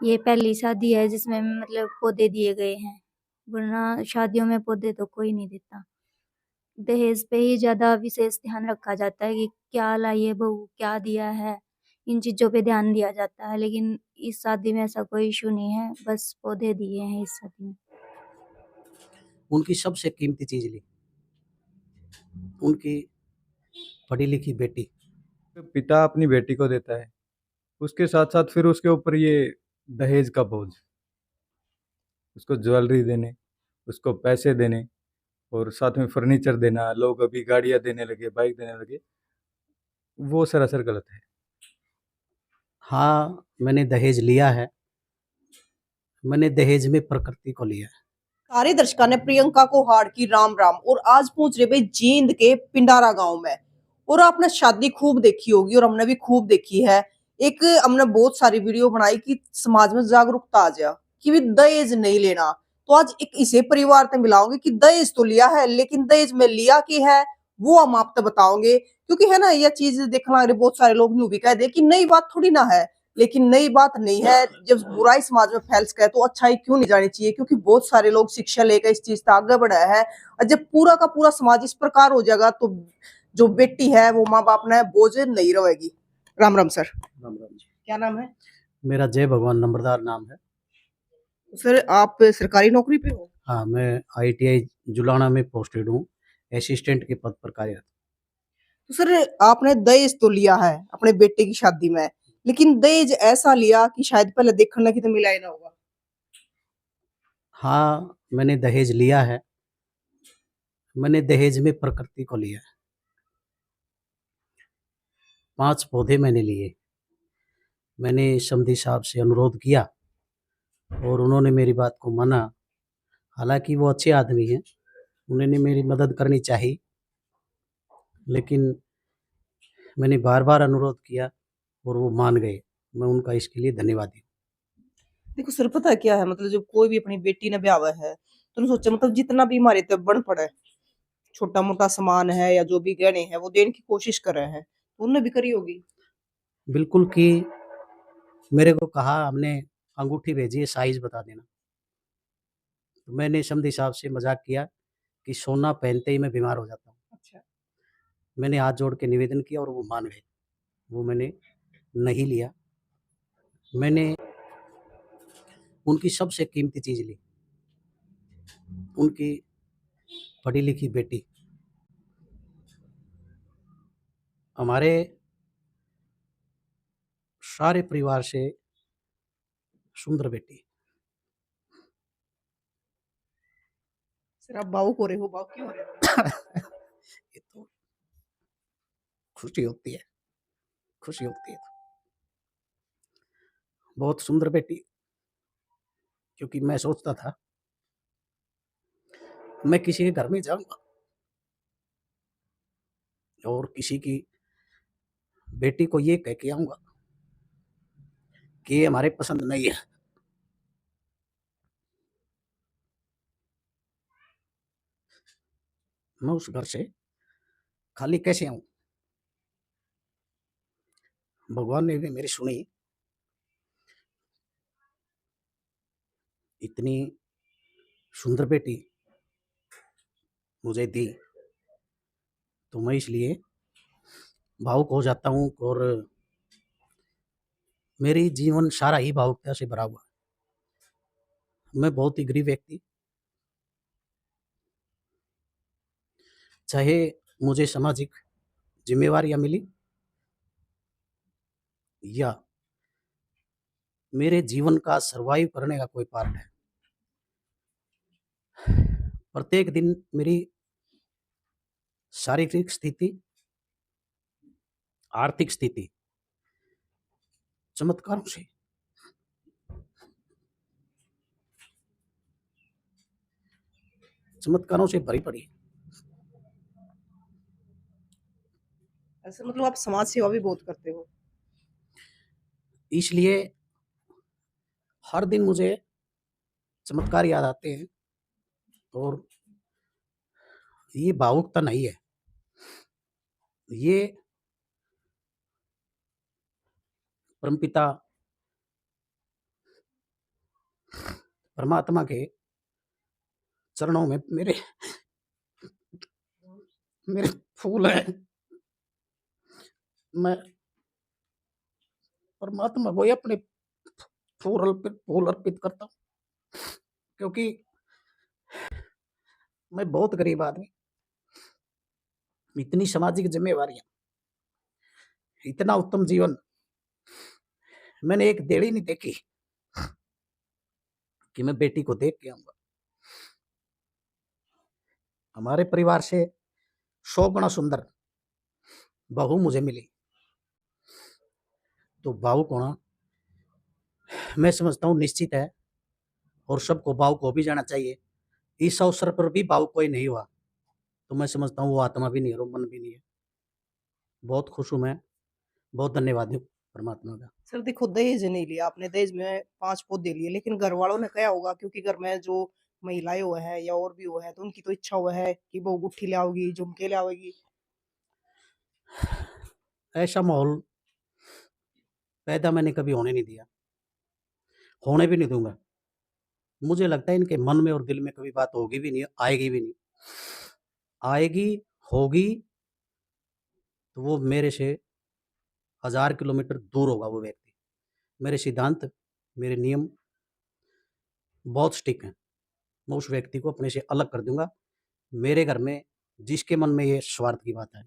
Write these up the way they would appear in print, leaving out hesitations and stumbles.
ये पहली शादी है जिसमें मतलब पौधे दिए गए हैं, वरना शादियों में पौधे तो कोई नहीं देता। दहेज पे ही ज़्यादा विशेष ध्यान रखा जाता है कि क्या लाई है बहू, क्या दिया है, इन चीज़ों पे ध्यान दिया जाता है। लेकिन इस शादी में ऐसा कोई इश्यू नहीं है, बस पौधे दिए हैं इस शादी में। उनकी सबसे कीमती चीज़ ली, उनकी पढ़ी लिखी बेटी। पिता अपनी बेटी को देता है, उसके साथ-साथ फिर उसके ऊपर ये दहेज का बोझ, उसको ज्वेलरी देने, उसको पैसे देने और साथ में फर्नीचर देना, लोग अभी गाड़ियाँ देने लगे, बाइक देने लगे, वो सरासर गलत है। हाँ, मैंने दहेज लिया है। मैंने दहेज में प्रकृति को लिया है। सारे दर्शकों ने प्रियंका को हार की राम राम। और आज पहुंच रहे भाई जींद के पिंडारा गांव में। और आपने शादी खूब देखी होगी और हमने भी खूब देखी है। एक हमने बहुत सारी वीडियो बनाई कि समाज में जागरूकता आ जाए कि भी दहेज नहीं लेना। तो आज एक इसे परिवार से मिलाओगे कि दहेज तो लिया है, लेकिन दहेज में लिया की है वो हम आपको बताओगे। क्योंकि है ना, यह चीज देखना बहुत सारे लोग न्यू भी कह दे कि नई बात थोड़ी ना है, लेकिन नई बात नहीं है। जब बुराई समाज में फैल सके तो अच्छाई क्यों नहीं जानी चाहिए, क्योंकि बहुत सारे लोग शिक्षा लेकर इस चीज से आगे बढ़े हैं। और जब पूरा का पूरा समाज इस प्रकार हो जाएगा तो जो बेटी है वो माँ बाप ने बोझ नहीं रहेगी। राम राम सर। राम राम जी। क्या नाम है मेरा जय भगवान नंबरदार नाम है। सर? आप सरकारी नौकरी पे हो? हाँ, मैं ITI जुलाना में पोस्टेड हूँ, असिस्टेंट के पद पर कार्यरत। तो सर आपने दहेज तो लिया है अपने बेटे की शादी में, लेकिन दहेज ऐसा लिया कि शायद पहले देखने की तो मिला ही ना होगा। हाँ, मैंने दहेज लिया है। मैंने दहेज में प्रकृति को लिया है। 5 पौधे मैंने लिए। मैंने समधी साहब से अनुरोध किया और उन्होंने मेरी बात को माना। हालांकि वो अच्छे आदमी हैं, उन्होंने मेरी मदद करनी चाहिए, लेकिन मैंने बार-बार अनुरोध किया और वो मान गए। मैं उनका इसके लिए धन्यवादी हूँ। देखो सर, पता है क्या है, मतलब जब कोई भी अपनी बेटी ने ब्याह है तो उन्हें सोचा मतलब जितना भी हमारे तब बन पड़े, छोटा मोटा सामान है या जो भी गहने हैं वो देने की कोशिश कर रहे हैं, तो उनने भी करी होगी। बिल्कुल कि मेरे को कहा, हमने अंगूठी भेजी है, साइज़ बता देना। तो मैंने समधी साहब से मज़ाक किया कि सोना पहनते ही मैं बीमार हो जाता हूँ। अच्छा। मैंने हाथ जोड़ के निवेदन किया और वो मान गए। वो मैंने नहीं लिया। मैंने उनकी सबसे कीमती चीज़ ली, उनकी पढ़ी लिखी बेटी। हमारे सारे परिवार से सुंदर बेटी। सर आप भावुक हो रहे हो, भावुक क्यों हो रहे हो? ये तो खुशी होती है, खुशी होती है। बहुत सुंदर बेटी, क्योंकि मैं सोचता था मैं किसी के घर में जाऊँगा और किसी की बेटी को ये कह के आऊँगा कि ये हमारे पसंद नहीं है। मैं उस घर से खाली कैसे आऊँ? भगवान ने भी मेरी सुनी। इतनी सुंदर बेटी मुझे दी, तो मैं इसलिए भावुक हो जाता हूँ और मेरी जीवन सारा ही भावुकता से भरा हुआ है। मैं बहुत ही गरीब व्यक्ति, चाहे मुझे सामाजिक ज़िम्मेवारियाँ मिली या मेरे जीवन का सर्वाइव करने का कोई पार्ट है, प्रत्येक दिन मेरी शारीरिक स्थिति, आर्थिक स्थिति चमत्कारों से भरी पड़ी है। ऐसे मतलब आप समाज सेवा भी बहुत करते हो। इसलिए हर दिन मुझे चमत्कार याद आते हैं और ये भावुकता नहीं है, ये परमपिता परमात्मा के चरणों में मेरे मेरे फूल हैं। मैं परमात्मा को ही अपने फूल अर्पित करता हूँ, क्योंकि मैं बहुत गरीब आदमी, इतनी सामाजिक जिम्मेवारियां, इतना उत्तम जीवन मैंने एक देड़ी नहीं देखी कि मैं बेटी को देख के आऊंगा। हमारे परिवार से 100 गुना सुंदर बहू मुझे मिली, तो भावुक होना मैं समझता हूँ निश्चित है, और सबको भावुक हो भी जाना चाहिए। इस अवसर पर भी भावुक कोई नहीं हुआ तो मैं समझता हूँ वो आत्मा भी नहीं है, वो मन भी नहीं है। बहुत खुश हूँ मैं, बहुत धन्यवाद हूँ परमात्मा का। सर देखो, दहेज नहीं लिया आपने, दहेज में 5 पौधे लिए, लेकिन घर वालों ने कहा होगा, क्योंकि घर में जो महिलाएं हुए हैं या और भी हुए हैं, तो उनकी तो इच्छा हुआ है कि वो गुट्ठी ले आओगी, झुमके ले आओगी। ऐसा माहौल पैदा मैंने कभी होने नहीं दिया, होने भी नहीं दूंगा। मुझे लगता है इनके मन में और दिल में कभी बात होगी भी नहीं, आएगी भी नहीं। आएगी, होगी तो वो मेरे से 1000 किलोमीटर दूर होगा वो व्यक्ति। मेरे सिद्धांत, मेरे नियम बहुत स्टिक हैं। मैं उस व्यक्ति को अपने से अलग कर दूंगा। मेरे घर में जिसके मन में ये स्वार्थ की बात आई।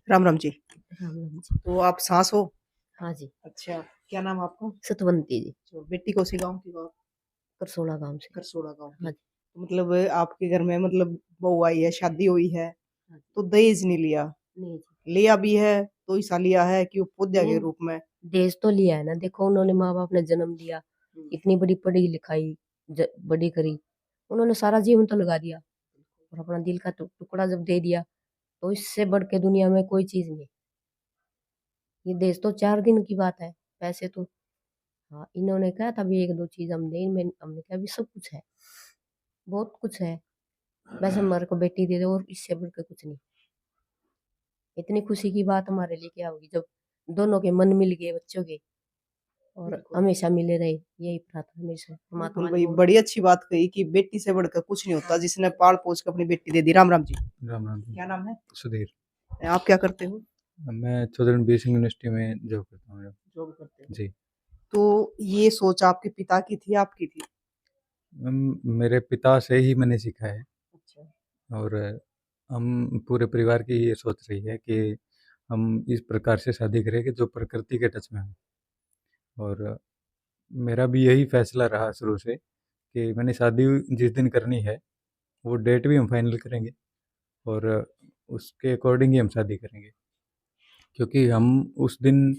राम राम जी। राम राम जी। तो आप सास हो? हाँ जी, अच्छा, क्या नाम आपका? सतवंती जी, तो बेटी कौन सी गाँव की हो आप? करसोड़ा गांव से। करसोड़ा गाँव की। हाँ जी। तो मतलब आपके घर में मतलब बहू आई है, शादी हुई है, हाँ जी। तो दहेज नहीं लिया, नहीं जी, लिया भी है तो ऐसा लिया है कि वो पौधा के नहीं। रूप में। दहेज तो लिया है ना, देखो उन्होंने माँ बाप ने जन्म दिया, इतनी बड़ी पढ़ी लिखाई बड़ी करी, उन्होंने सारा जीवन तो लगा दिया और अपना दिल का टुकड़ा जब दे दिया, तो इससे बढ़ के दुनिया में कोई चीज नहीं। ये दहेज तो 4 दिन की बात है, पैसे तो हाँ इन्होंने कहा था भी 1-2 चीज हम दें, हमने कहा भी सब कुछ है, बहुत कुछ है, बस हमारे को बेटी दे दो और इससे बढ़ के कुछ नहीं। इतनी खुशी की बात हमारे लिए क्या होगी जब दोनों के मन मिल गए बच्चों के, और बिल्कुल। हमेशा मिले रहे, यही प्रार्थना हमेशा परमात्मा बिल्कुल ने भाई, बोल- बड़ी अच्छी बात कही कि बेटी से बढ़कर कुछ नहीं होता, जिसने पाल पोस के अपनी बेटी दे दी। राम राम जी। राम राम जी। क्या नाम है? सुधीर। आप क्या करते हो? मैं चौधरी बीस यूनिवर्सिटी में जॉब करता हूँ। जॉब करते हो? जी। तो ये सोच आपके पिता की थी, आपकी थी? मेरे पिता से ही मैंने सीखा है, अच्छा। और हम पूरे परिवार की ये सोच रही है कि हम इस प्रकार से शादी करें कि जो प्रकृति के टच में हो। और मेरा भी यही फैसला रहा शुरू से कि मैंने शादी जिस दिन करनी है वो डेट भी हम फाइनल करेंगे और उसके अकॉर्डिंग ही हम शादी करेंगे, क्योंकि हम उस दिन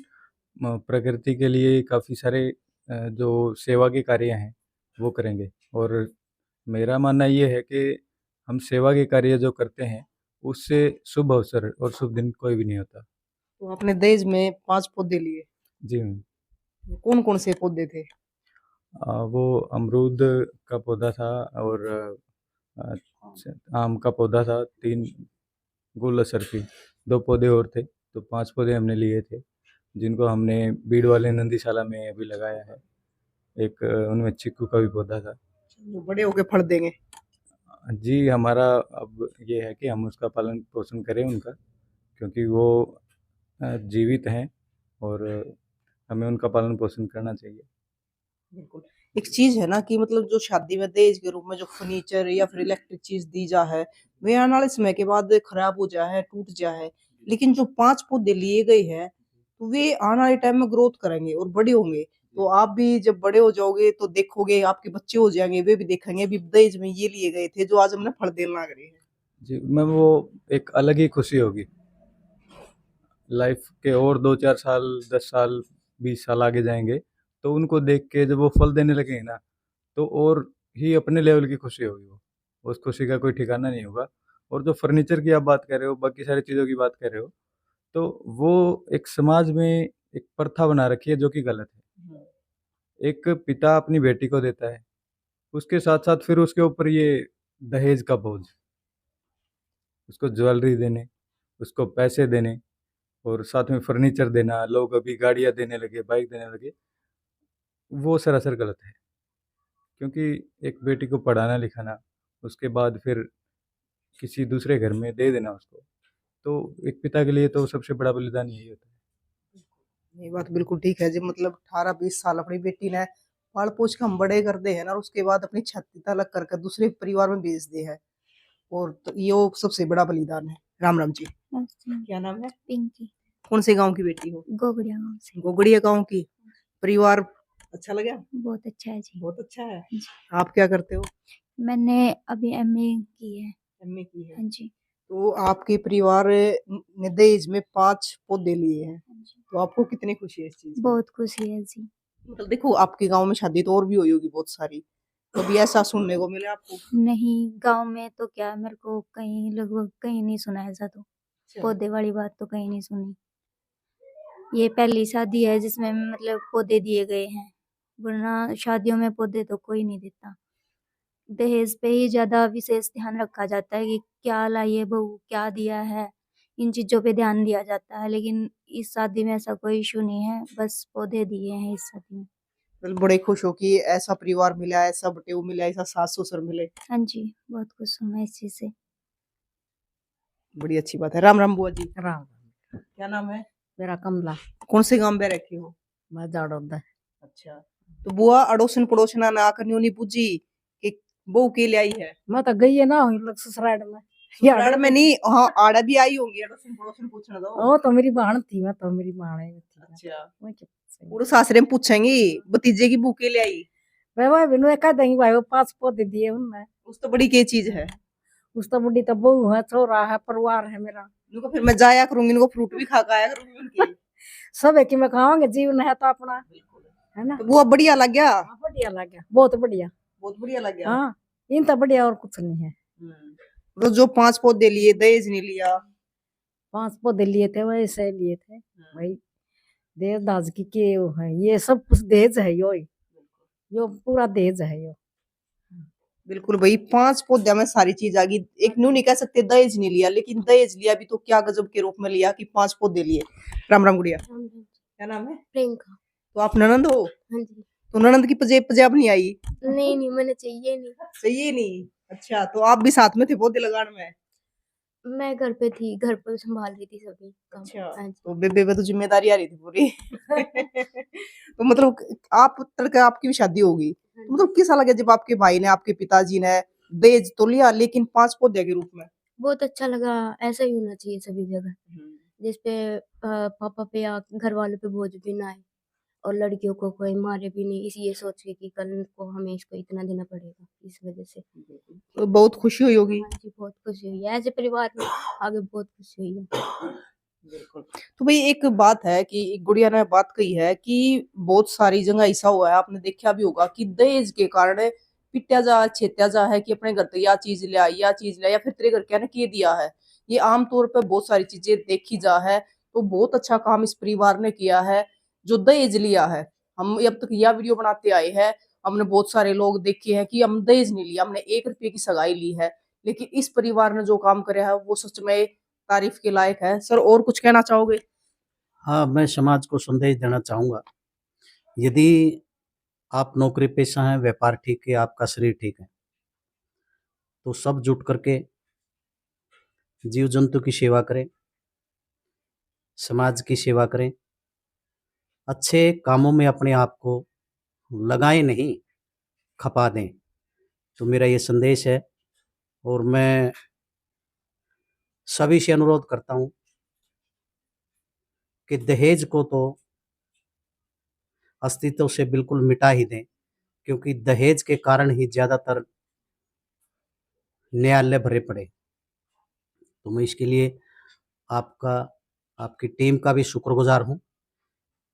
प्रकृति के लिए काफ़ी सारे जो सेवा के कार्य हैं वो करेंगे। और मेरा मानना ये है कि हम सेवा के कार्य जो करते हैं उससे शुभ अवसर और शुभ दिन कोई भी नहीं होता। तो आपने दहेज में 5 पौधे लिए, जी। कौन कौन से पौधे थे? वो अमरूद का पौधा था और अ, आम का पौधा था, 3 गुल असरफी, 2 पौधे और थे, तो 5 पौधे हमने लिए थे, जिनको हमने बीड़ वाले नंदीशाला में अभी लगाया है। एक उनमें चीकू का भी पौधा था। जो बड़े होके फल देंगे। जी, हमारा अब ये है कि हम उसका पालन पोषण करें उनका, क्योंकि वो जीवित हैं और हमें उनका पालन पोषण करना चाहिए। बिल्कुल। एक चीज है ना कि मतलब जो शादी में दहेज के रूप में जो फर्नीचर या फिर इलेक्ट्रिक चीज दी जा है, वे आने वाले समय के बाद खराब हो जाए, टूट जाए, लेकिन जो 5 पौधे लिए गए हैं, तो वे आने वाले टाइम में ग्रोथ करेंगे और बड़े होंगे। तो आप भी जब बड़े हो जाओगे तो देखोगे, आपके बच्चे हो जाएंगे, वे भी देखेंगे भी दहेज में ये लिए गए थे जो आज हमने फल देने लग रहे हैं। जी, मैं वो एक अलग ही खुशी होगी। लाइफ के और 2-4 साल, 10 साल, 20 साल आगे जाएँगे, तो उनको देख के जब वो फल देने लगेंगे ना, तो और ही अपने लेवल की खुशी होगी वो। उस खुशी का कोई ठिकाना नहीं होगा। और जो फर्नीचर की आप बात कर रहे हो, बाकी सारी चीज़ों की बात कर रहे हो, तो वो एक समाज में एक प्रथा बना रखी है जो कि गलत है। एक पिता अपनी बेटी को देता है, उसके साथ-साथ फिर उसके ऊपर ये दहेज का बोझ, उसको ज्वेलरी देने, उसको पैसे देने और साथ में फर्नीचर देना, लोग अभी गाड़ियाँ देने लगे, बाइक देने लगे। वो सरासर गलत है। क्योंकि एक बेटी को पढ़ाना लिखाना, उसके बाद फिर किसी दूसरे घर में दे देना उसको, तो एक पिता के लिए तो सबसे बड़ा बलिदान यही होता है। ये बात बिल्कुल ठीक है जी, मतलब 18-20 साल अपनी बेटी ने पाल पोछ के हम बड़े कर दे है ना, और उसके बाद अपनी छाती तलक करके दूसरे परिवार में भेज दे है, और तो ये वो सबसे बड़ा बलिदान है। राम राम जी। अच्छा, क्या नाम है? पिंकी, कौन से गांव की बेटी हो? गोगड़िया गाँव से। गोगड़िया गांव की। परिवार अच्छा लगा? बहुत अच्छा है जी। बहुत अच्छा है। जी। आप क्या करते हो? मैंने अभी एमए की है। एमए की है। हाँ जी। तो आपके परिवार ने दहेज में 5 पौधे लिए हैं, हाँ जी। तो आपको कितनी खुशी है इस चीज में? बहुत खुशी है जी। मतलब देखो, आपके गांव में शादी तो और भी हुई होगी बहुत सारी, कभी ऐसा सुनने को मिला आपको? नहीं, गाँव में तो क्या मेरे को कहीं लगभग कहीं नहीं सुना ऐसा तो। पौधे वाली बात तो कहीं नहीं सुनी। ये पहली शादी है जिसमें मतलब पौधे दिए गए हैं, वरना शादियों में पौधे तो कोई नहीं देता। दहेज पे ही ज़्यादा विशेष ध्यान रखा जाता है कि क्या लाई है बहू, क्या दिया है, इन चीज़ों पे ध्यान दिया जाता है। लेकिन इस शादी में ऐसा कोई इश्यू नहीं है, बस पौधे दिए हैं इस शादी में। मतलब बड़े खुश हो कि ऐसा परिवार मिला, ऐसा बटेऊ मिला, ऐसा सास ससुर मिले। हाँ जी, बहुत खुश हूँ मैं इस चीज़ से। बड़ी अच्छी बात है। राम राम बुआ जी। राम। क्या नाम है? मेरा कमला। कौन से गांव में रखे हो? मैं जाड़ोदा। अच्छा, तो बुआ अड़ोसन पड़ोसना ना करनी नहीं पूछी कि बहू के ले आई है? मैं तो गई है ना ससुराल में। ससुराल में नहीं, हाँ आड़ा भी आई होंगी, अड़ोसन पड़ोसन पूछना दो। वो तो मेरी बहन थी, मैं तो मेरी माने में थी। अच्छा, मैं क्या पूछेंगी? पूरे सासरे में पूछेंगी भतीजे की बहू के ले आई। भाई बिनु एक दही भाई वो 5 पौधे दिए उनने। उस तो बड़ी के चीज है। उस तो बुढ़ी तो बहू है, छोरा है, परिवार है मेरा। इनको फिर मैं जाया करूंगी, इनको फ्रूट भी खा के आया करूंगी उनके। सब है कि मैं खाऊंगे, जीवन है तो अपना, है ना। तो बुआ बढ़िया लग गया? हाँ, बढ़िया लगा, बहुत बढ़िया। बहुत बढ़िया लग गया। हाँ, इन तो बढ़िया और कुछ नहीं है। तो जो 5 पौधे लिए, दहेज नहीं लिया? 5 पौधे लिए थे, वैसे लिए थे भाई। दहेज दाज की के वो है, ये सब कुछ दहेज है। यो पूरा दहेज है यो। बिल्कुल भाई, 5 पौधे में सारी चीज आ गई। एक न्यू नहीं कह सकते दहेज नहीं लिया, लेकिन दहेज लिया भी तो क्या गजब के रूप में लिया कि 5 पौधे लिए। राम राम गुड़िया। क्या नाम है? प्रियंका। तो आप ननंद हो? हाँ जी। तो ननंद की पंजाब नहीं आई? नहीं मैंने चाहिए नहीं। सही है नहीं? अच्छा, तो आप भी साथ में थे पौधे लगाने में? मैं घर पे थी, घर पर संभाल रही थी सभी काम। अच्छा, हाँ जी। तो बेबे पे तो जिम्मेदारी आ रही थी पूरी। तो मतलब आप तड़के आपकी भी शादी होगी, तो मतलब कैसा लगा जब आपके भाई ने, आपके पिताजी ने दहेज तो लिया लेकिन 5 पौधे के रूप में? बहुत अच्छा लगा, ऐसा ही होना चाहिए सभी जगह, जिसपे पापा पे या घर वालों पे बोझ भी ना आए, और लड़कियों को कोई मारे भी नहीं, इसी ये सोच के कि कल को हमें इसको इतना देना पड़ेगा, इस वजह से। तो बहुत खुशी हुई होगी। हाँ जी, बहुत खुशी हुई है, ऐसे परिवार में आगे बहुत खुशी हुई है। बिल्कुल। तो भाई एक बात है कि गुड़िया ने बात कही है कि बहुत सारी जगह ऐसा हुआ है, आपने देखा भी होगा कि दहेज के कारण पिटा जा, छेत्या जा है कि अपने घर तो या चीज ले आई, या चीज ले आई, या फिर तेरे घर क्या ने के दिया है। ये आमतौर पर बहुत सारी चीजें देखी जा है। तो बहुत अच्छा काम इस परिवार ने किया है जो दहेज लिया है। हम अब तक यह वीडियो बनाते आए हैं, हमने बहुत सारे लोग देखे हैं कि हम दहेज नहीं लिया, हमने 1 रुपये की सगाई ली है, लेकिन इस परिवार ने जो काम करे है वो सच में तारीफ के लायक है। सर और कुछ कहना चाहोगे? हाँ, मैं समाज को संदेश देना चाहूँगा। यदि आप नौकरी पेशा हैं, व्यापार ठीक है, आपका शरीर ठीक है, तो सब जुट करके जीव जंतु की सेवा करें, समाज की सेवा करें, अच्छे कामों में अपने आप को लगाएं नहीं, खपा दें। तो मेरा ये संदेश है, और मैं सभी से अनुरोध करता हूँ कि दहेज को तो अस्तित्व से बिल्कुल मिटा ही दें, क्योंकि दहेज के कारण ही ज़्यादातर न्यायालय भरे पड़े। तो मैं इसके लिए आपका, आपकी टीम का भी शुक्रगुजार हूँ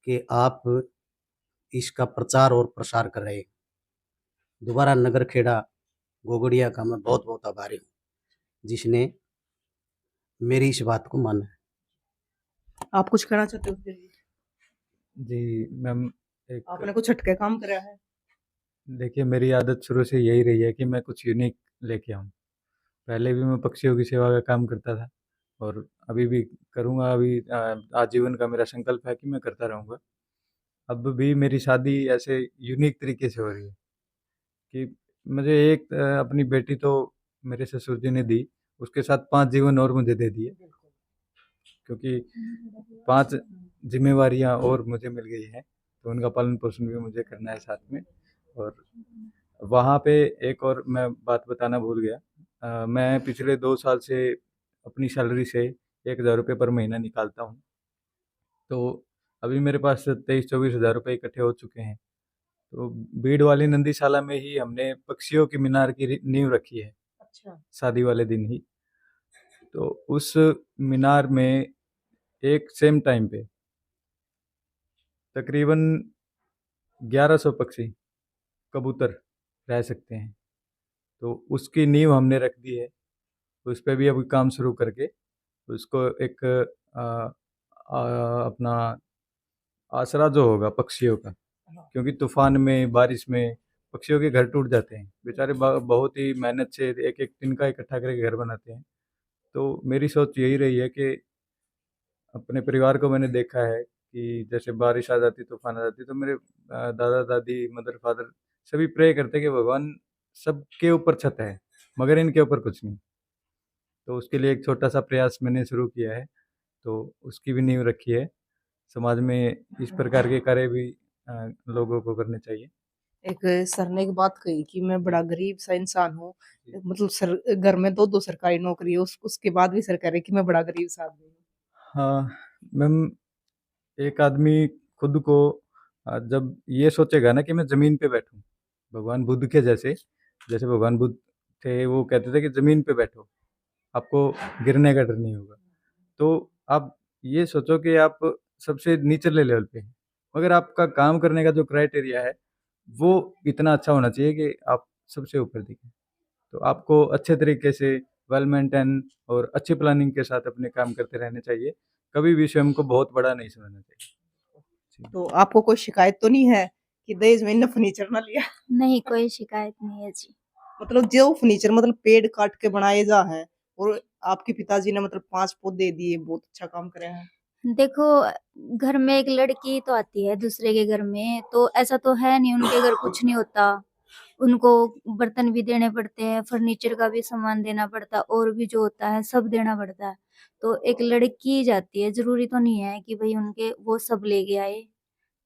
कि आप इसका प्रचार और प्रसार कर रहे हैं। दोबारा नगर खेड़ा गोगड़िया का मैं बहुत बहुत आभारी हूँ, जिसने मेरी इस बात को माना है। आप कुछ कहना चाहते हो उसके लिए? जी मैम, आपने कुछ हटके काम करा है? देखिए मेरी आदत शुरू से यही रही है कि मैं कुछ यूनिक लेके आऊँ। पहले भी मैं पक्षियों की सेवा का काम करता था, और अभी भी करूँगा। अभी आजीवन का मेरा संकल्प है कि मैं करता रहूँगा। अब भी मेरी शादी ऐसे यूनिक तरीके से हो रही है कि मुझे एक अपनी बेटी तो मेरे ससुर जी ने दी, उसके साथ 5 जीवन और मुझे दे दिए, क्योंकि 5 ज़िम्मेवारियाँ और मुझे मिल गई हैं, तो उनका पालन-पोषण भी मुझे करना है साथ में। और वहाँ पे एक और मैं बात बताना भूल गया, मैं पिछले 2 साल से अपनी सैलरी से 1000 रुपये पर महीना निकालता हूँ। तो अभी मेरे पास 23-24 हज़ार रुपये इकट्ठे हो चुके हैं। तो भीड़ वाली नंदीशाला में ही हमने पक्षियों की मीनार की नींव रखी है, अच्छा। शादी वाले दिन ही। तो उस मीनार में एक सेम टाइम पे तकरीबन 1100 पक्षी, कबूतर रह सकते हैं। तो उसकी नींव हमने रख दी है, उस पे भी अभी काम शुरू करके उसको एक अपना आसरा जो होगा पक्षियों का, क्योंकि तूफान में, बारिश में पक्षियों के घर टूट जाते हैं। बेचारे बहुत ही मेहनत से एक-एक तिनका इकट्ठा करके घर बनाते हैं। तो मेरी सोच यही रही है कि अपने परिवार को मैंने देखा है कि जैसे बारिश आ जाती, तूफान आ जाती, तो मेरे दादा-दादी, मदर-फादर सभी प्रे करते कि भगवान सबके ऊपर छत है, मगर इनके ऊपर कुछ नहीं। तो उसके लिए एक छोटा-सा प्रयास मैंने शुरू किया है, तो उसकी भी नींव रखी है। समाज में इस प्रकार के कार्य भी लोगों को करने चाहिए। एक सर ने एक बात कही कि मैं बड़ा गरीब सा इंसान हूँ, मतलब सर घर में 2-2 सरकारी नौकरी है, उसके बाद भी सर कह रहे हैं कि मैं बड़ा गरीब सा आदमी हूँ। हाँ, मैम, एक आदमी खुद को जब ये सोचेगा ना कि मैं ज़मीन पे बैठूँ, भगवान बुद्ध के जैसे, जैसे भगवान बुद्ध थे, वो कहते थे कि ज़मीन पे बैठो, आपको गिरने का डर नहीं होगा। तो आप ये सोचो कि आप सबसे निचले लेवल पे हैं, मगर आपका काम करने का जो क्राइटेरिया है, वो इतना अच्छा होना चाहिए कि आप सबसे ऊपर दिखें। तो आपको अच्छे तरीके से वेल मेंटेन और अच्छी प्लानिंग के साथ अपने काम करते रहने चाहिए। कभी भी स्वयं को बहुत बड़ा नहीं समझना चाहिए। जी। तो आपको कोई शिकायत तो नहीं है कि दहेज में इन्ने फर्नीचर ना लिया? नहीं, कोई शिकायत नहीं है जी। मतलब जो फर्नीचर मतलब पेड़ काट के बनाए जा हैं और आपके पिताजी ने मतलब 5 पौधे दिए, बहुत अच्छा काम करे हैं। देखो, घर में एक लड़की तो आती है दूसरे के घर में, तो ऐसा तो है नहीं उनके घर कुछ नहीं होता। उनको बर्तन भी देने पड़ते हैं, फर्नीचर का भी सामान देना पड़ता है और भी जो होता है सब देना पड़ता है। तो एक लड़की जाती है, ज़रूरी तो नहीं है कि भई उनके वो सब लेके आए।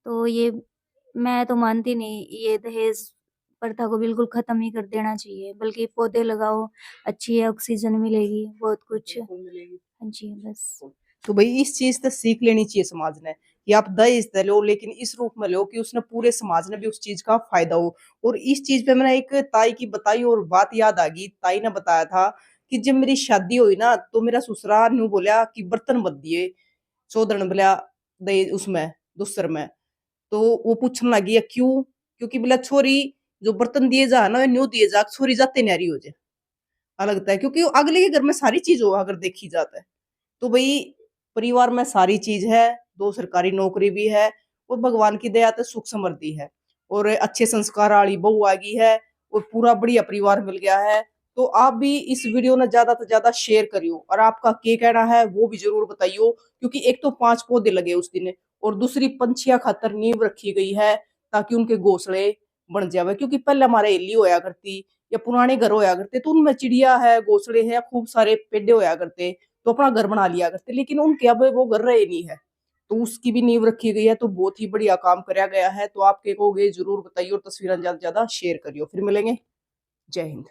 तो ये मैं तो मानती नहीं, ये दहेज प्रथा को बिल्कुल ख़त्म ही कर देना चाहिए, बल्कि पौधे लगाओ, अच्छी ऑक्सीजन मिलेगी, बहुत कुछ। हाँ जी, बस। तो भई इस चीज़ से सीख लेनी चाहिए समाज ने कि आप दहेज तो लो लेकिन इस रूप में लो कि उसने पूरे समाज ने भी उस चीज़ का फ़ायदा हो। और इस चीज़ पे मैंने एक ताई की बताई और बात याद आ गई। ताई ने बताया था कि जब मेरी शादी हुई ना तो मेरा ससुराल न्यू बोला कि बर्तन मत दिए, चौधर बोला दहेज उसमें दुसर में। तो वो पूछने लगी, क्यों? क्योंकि बोला छोरी जो बर्तन दिए जा ना न्यू दिए जा, छोरी जाते न्यारी हो जाए। लगता है क्योंकि अगले के घर में सारी चीज़ हो अगर देखी जाता है। तो भई परिवार में सारी चीज़ है, 2 सरकारी नौकरी भी है और भगवान की दया से सुख समृद्धि है और अच्छे संस्कार वाली बहू आ गई है और पूरा बढ़िया परिवार मिल गया है। तो आप भी इस वीडियो ने ज़्यादा से ज़्यादा शेयर करियो और आपका क्या कहना है वो भी ज़रूर बताइयो, क्योंकि एक तो 5 पौधे लगे उस दिन और दूसरी पंछियाँ खातर नींव रखी गई है ताकि उनके घोंसले बन जावे। क्योंकि पहले हमारे हिल्ली होया करती या पुराने घर होया करते तो उनमें चिड़िया है, घोंसले हैं, खूब सारे पेड़े होया करते, तो अपना घर बना लिया करते, लेकिन उनके अब वो घर रहे नहीं है। तो उसकी भी नींव रखी गई है, तो बहुत ही बढ़िया काम करा गया है। तो आप क्या कहोगे ज़रूर बताइए और तस्वीरें ज़्यादा से ज़्यादा शेयर करियो। फिर मिलेंगे। जय हिंद।